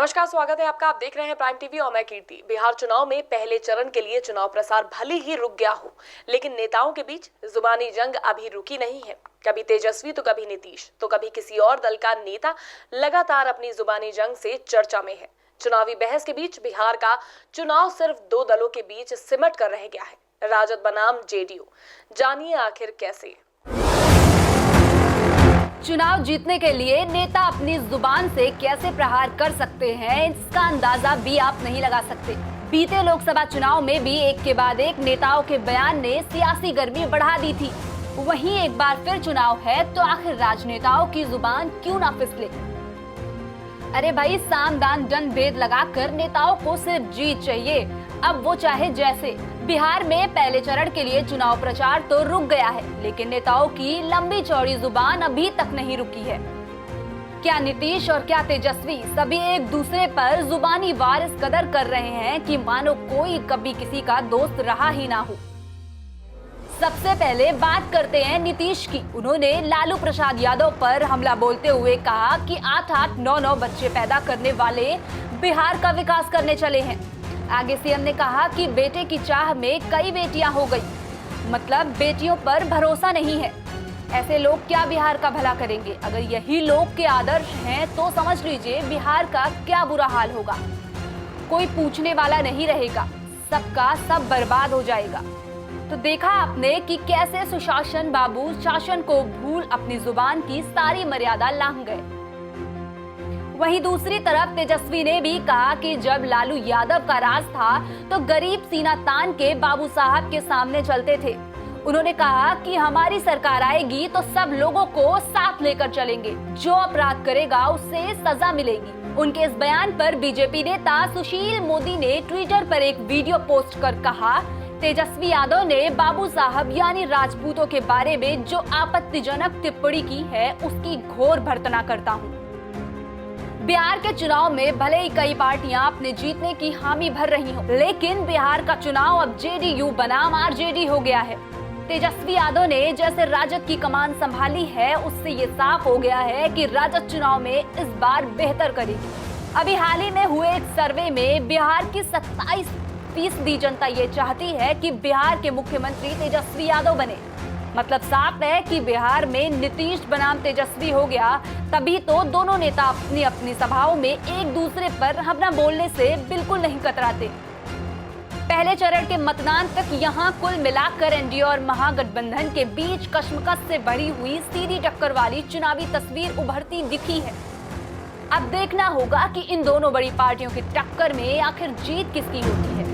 नमस्कार, स्वागत है आपका। आप देख रहे हैं प्राइम टीवी और मैं कीर्ति। बिहार चुनाव में पहले चरण के लिए चुनाव प्रसार भले ही रुक गया हो, लेकिन नेताओं के बीच जुबानी जंग अभी रुकी नहीं है। कभी तेजस्वी तो कभी नीतीश तो कभी किसी और दल का नेता लगातार अपनी जुबानी जंग से चर्चा में है। चुनावी बहस के बीच बिहार का चुनाव सिर्फ दो दलों के बीच सिमट कर रह गया है, राजद बनाम जेडीयू। जानिए आखिर कैसे। चुनाव जीतने के लिए नेता अपनी जुबान से कैसे प्रहार कर सकते हैं, इसका अंदाजा भी आप नहीं लगा सकते। बीते लोकसभा चुनाव में भी एक के बाद एक नेताओं के बयान ने सियासी गर्मी बढ़ा दी थी। वहीं एक बार फिर चुनाव है तो आखिर राजनेताओं की जुबान क्यों ना फिसले। अरे भाई, साम दाम दंड भेद लगाकर नेताओं को सिर्फ जीत चाहिए, अब वो चाहे जैसे। बिहार में पहले चरण के लिए चुनाव प्रचार तो रुक गया है, लेकिन नेताओं की लंबी चौड़ी जुबान अभी तक नहीं रुकी है। क्या नीतीश और क्या तेजस्वी सभी एक दूसरे पर जुबानी वार इस कदर कर रहे हैं कि मानो कोई कभी किसी का दोस्त रहा ही ना हो। सबसे पहले बात करते हैं नीतीश की। उन्होंने लालू प्रसाद यादव पर हमला बोलते हुए कहा कि 8-8, 9-9 बच्चे पैदा करने वाले बिहार का विकास करने चले हैं। आगे सीएम ने कहा कि बेटे की चाह में कई बेटियां हो गई, मतलब बेटियों पर भरोसा नहीं है। ऐसे लोग क्या बिहार का भला करेंगे? अगर यही लोग के आदर्श हैं तो समझ लीजिए बिहार का क्या बुरा हाल होगा। कोई पूछने वाला नहीं रहेगा, सबका सब बर्बाद हो जाएगा। तो देखा आपने कि कैसे सुशासन बाबू शासन को भूल अपनी जुबान की सारी मर्यादा लांघ गए। वहीं दूसरी तरफ तेजस्वी ने भी कहा कि जब लालू यादव का राज था तो गरीब सीना तान के बाबू साहब के सामने चलते थे। उन्होंने कहा कि हमारी सरकार आएगी तो सब लोगों को साथ लेकर चलेंगे, जो अपराध करेगा उससे सजा मिलेगी। उनके इस बयान पर बीजेपी नेता सुशील मोदी ने ट्विटर पर एक वीडियो पोस्ट कर कहा, तेजस्वी यादव ने बाबू साहब यानी राजपूतों के बारे में जो आपत्तिजनक टिप्पणी की है उसकी घोर भर्त्सना करता हूँ। बिहार के चुनाव में भले ही कई पार्टियां अपने जीतने की हामी भर रही हों, लेकिन बिहार का चुनाव अब जेडीयू बनाम आरजेडी हो गया है। तेजस्वी यादव ने जैसे राजद की कमान संभाली है, उससे ये साफ हो गया है कि राजद चुनाव में इस बार बेहतर करेगी। अभी हाल ही में हुए एक सर्वे में बिहार की 27% जनता ये चाहती है कि बिहार के मुख्यमंत्री तेजस्वी यादव बने। मतलब साफ है कि बिहार में नीतीश बनाम तेजस्वी हो गया, तभी तो दोनों नेता अपनी अपनी सभाओं में एक दूसरे पर हमला बोलने से बिल्कुल नहीं कतराते। पहले चरण के मतदान तक यहां कुल मिलाकर एनडीए और महागठबंधन के बीच कशमकश से भरी हुई सीधी टक्कर वाली चुनावी तस्वीर उभरती दिखी है। अब देखना होगा कि इन दोनों बड़ी पार्टियों की टक्कर में आखिर जीत किसकी होती है।